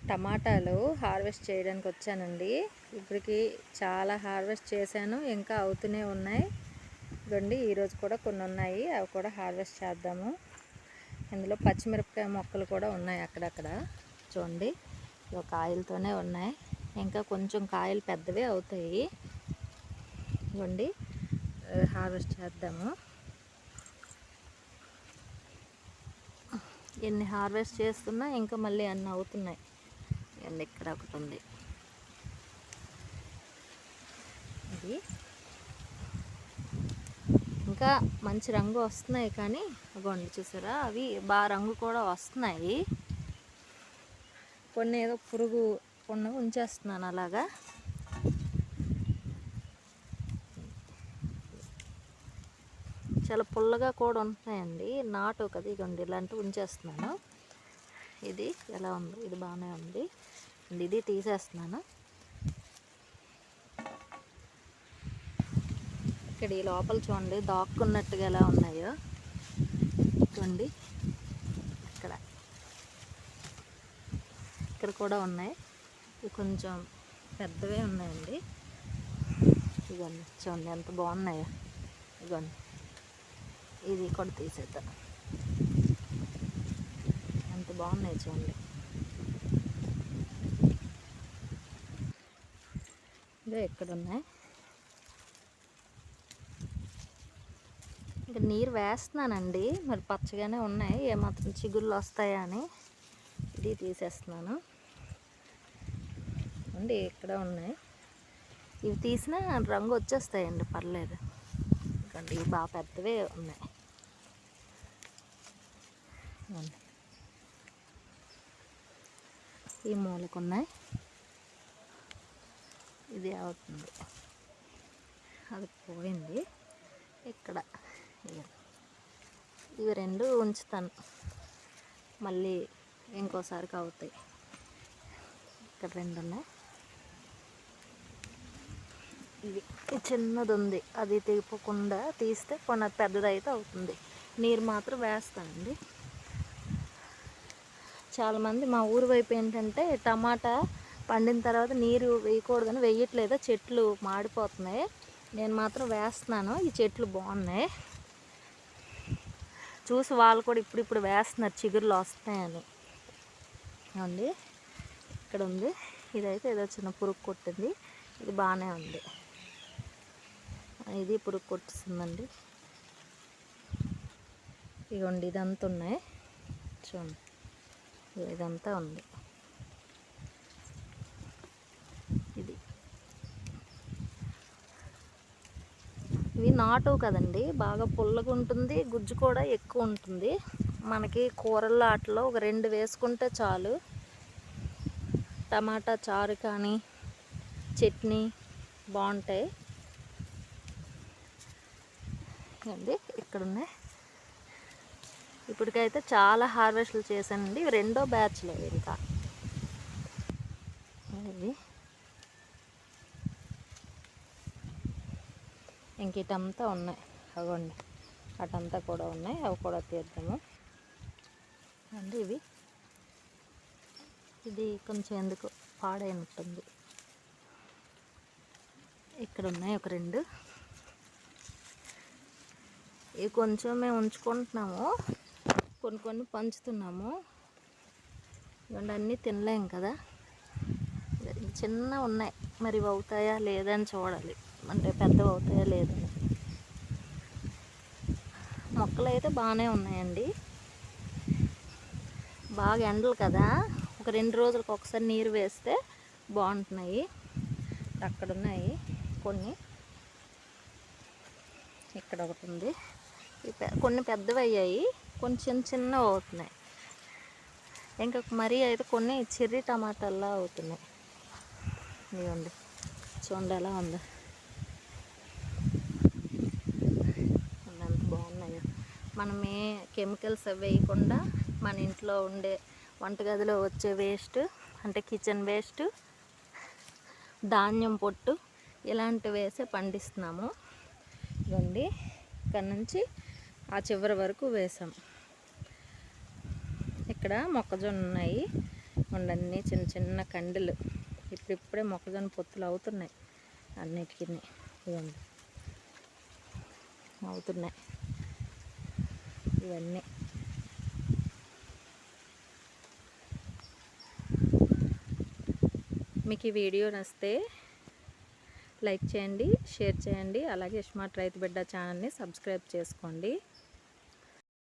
టమాటాలు హార్వెస్ట్ చేయడానికి వచ్చానండి. ఇప్పటికి చాలా హార్వెస్ట్ చేశాను, ఇంకా అవుతూనే ఉన్నాయి. ఇదిగోండి ఈరోజు కూడా కొన్ని ఉన్నాయి, అవి కూడా హార్వెస్ట్ చేద్దాము. ఇందులో పచ్చిమిరపకాయ మొక్కలు కూడా ఉన్నాయి అక్కడక్కడ. చూడండి కాయలతోనే ఉన్నాయి, ఇంకా కొంచెం కాయలు పెద్దవే అవుతాయి. ఇదిగోండి హార్వెస్ట్ చేద్దాము. ఎన్ని హార్వెస్ట్ చేస్తున్నా ఇంకా మళ్ళీ అన్నీ అవుతున్నాయి. ఇక్కడ ఒకటి ఉంది, ఇది ఇంకా మంచి రంగు వస్తున్నాయి. కానీ అగోండి చూసారా, అవి బాగా రంగు కూడా వస్తున్నాయి. కొన్ని ఏదో పురుగు కొన్ని ఉంచేస్తున్నాను అలాగా. చాలా పుల్లగా కూడా ఉంటున్నాయండి, నాటు కదా. ఇదిగోండి ఇలాంటివి ఉంచేస్తున్నాను. ఇది ఎలా ఉంది, ఇది బాగానే ఉంది. ఇది తీసేస్తున్నాను. ఇక్కడ ఈ లోపల చూడండి దాక్కున్నట్టుగా ఎలా ఉన్నాయో. చూడండి ఇక్కడ ఇక్కడ కూడా ఉన్నాయి. ఇవి కొంచెం పెద్దవే ఉన్నాయండి. ఇదిగోండి చూడండి ఎంత బాగున్నాయో. ఇదిగోండి ఇది కూడా తీసేద్దాం, ఎంత బాగున్నాయి చూడండి. ఇదో ఎక్కడ ఉన్నాయి. ఇంకా నీరు వేస్తున్నానండి, మరి పచ్చగానే ఉన్నాయి, ఏమాత్రం చిగుళ్ళు వస్తాయా అని ఇది తీసేస్తున్నాను. అండి ఇక్కడ ఉన్నాయి, ఇవి తీసినా రంగు వచ్చేస్తాయండి, పర్లేదు. ఎందుకంటే ఇవి బాగా పెద్దవే ఉన్నాయి. ఈ మూలకు ఉన్నాయి, ఇది అవుతుంది, అది పోయింది. ఇక్కడ ఇవి రెండు ఉంచుతాను, మళ్ళీ ఇంకోసారికి అవుతాయి. ఇక్కడ రెండు ఉన్నాయి. ఇది చిన్నది ఉంది, అది తీయకుండా తీస్తే కొన్ని పెద్దదైతే అవుతుంది. నీరు మాత్రం వేస్తానండి. చాలామంది మా ఊరు వైపు ఏంటంటే టమాటా పండిన తర్వాత నీరు వేయకూడదని వేయట్లేదు, చెట్లు మాడిపోతున్నాయి. నేను మాత్రం వేస్తున్నాను, ఈ చెట్లు బాగున్నాయి. చూసి వాళ్ళు కూడా ఇప్పుడిప్పుడు వేస్తున్నారు, చిగురులు వస్తున్నాయని. అండి ఇక్కడ ఉంది, ఇదైతే ఏదో చిన్న పురుగు కొట్టింది, ఇది బాగానే ఉంది. ఇది పురుగు కొట్టిస్తుందండి. ఇదిగోండి ఇదంతా ఉన్నాయి చూడండి, ఇదంతా ఉంది. ఇది ఇవి నాటు కదండి, బాగా పుల్లగా ఉంటుంది, గుజ్జు కూడా ఎక్కువ ఉంటుంది. మనకి కూరల్లో వాటిలో ఒక 2 వేసుకుంటే చాలు. టమాటా చారు కానీ చట్నీ బాగుంటాయి. అండి ఇక్కడ ఉన్నాయి. ఇప్పటికైతే చాలా హార్వెస్ట్లు చేశానండి, ఇవి రెండో బ్యాచ్లో. ఇంకా ఇవి ఇంక ఇటంతా ఉన్నాయి, అవ్వండి అటంతా కూడా ఉన్నాయి, అవి కూడా తీద్దాము అండి. ఇది కొంచెం ఎందుకు పాడైనట్టుంది. ఇక్కడ ఉన్నాయి ఒక 2. ఇవి కొంచెం మేము ఉంచుకుంటున్నాము, కొన్ని పంచుతున్నాము. ఇవన్నీ అన్నీ తినలేం కదా, చిన్న ఉన్నాయి. మరి ఇవి అవుతాయా లేదని చూడాలి, అంటే పెద్దవి అవుతాయా లేదని. మొక్కలు అయితే బాగానే ఉన్నాయండి. బాగా ఎండలు కదా, ఒక 2 రోజులకు ఒకసారి నీరు వేస్తే బాగుంటున్నాయి. అక్కడ ఉన్నాయి కొన్ని, ఇక్కడ ఒకటి ఉంది. కొన్ని పెద్దవి అయ్యాయి, కొన్ని చిన్నవి అవుతున్నాయి. ఇంకా మరీ అయితే కొన్ని చెర్రీ టమాటాల్లా అవుతున్నాయి. ఇవ్వండి చూడండి ఎలా ఉంది, ఎంత బాగున్నాయో. మనమే కెమికల్స్ వేయకుండా మన ఇంట్లో ఉండే వంటగదిలో వచ్చే వేస్ట్, అంటే కిచెన్ వేస్ట్, ధాన్యం పొట్టు ఇలాంటివి వేసే పండిస్తున్నాము. ఇవ్వండి ఇక్కడ నుంచి ఆ చివరి వరకు వేసాం. ఇక్కడ మొక్కజొన్న ఉన్నాయి, ఉండన్నీ చిన్న చిన్న కండలు ఇప్పుడిప్పుడే మొక్కజొన్న పొత్తులు అవుతున్నాయి. అన్నిటికీ ఇవన్నీ అవుతున్నాయి. ఇవన్నీ మీకు ఈ వీడియో నచ్చితే లైక్ చేయండి, షేర్ చేయండి. అలాగే స్మార్ట్ రైతు బిడ్డ ఛానల్ని సబ్స్క్రైబ్ చేసుకోండి.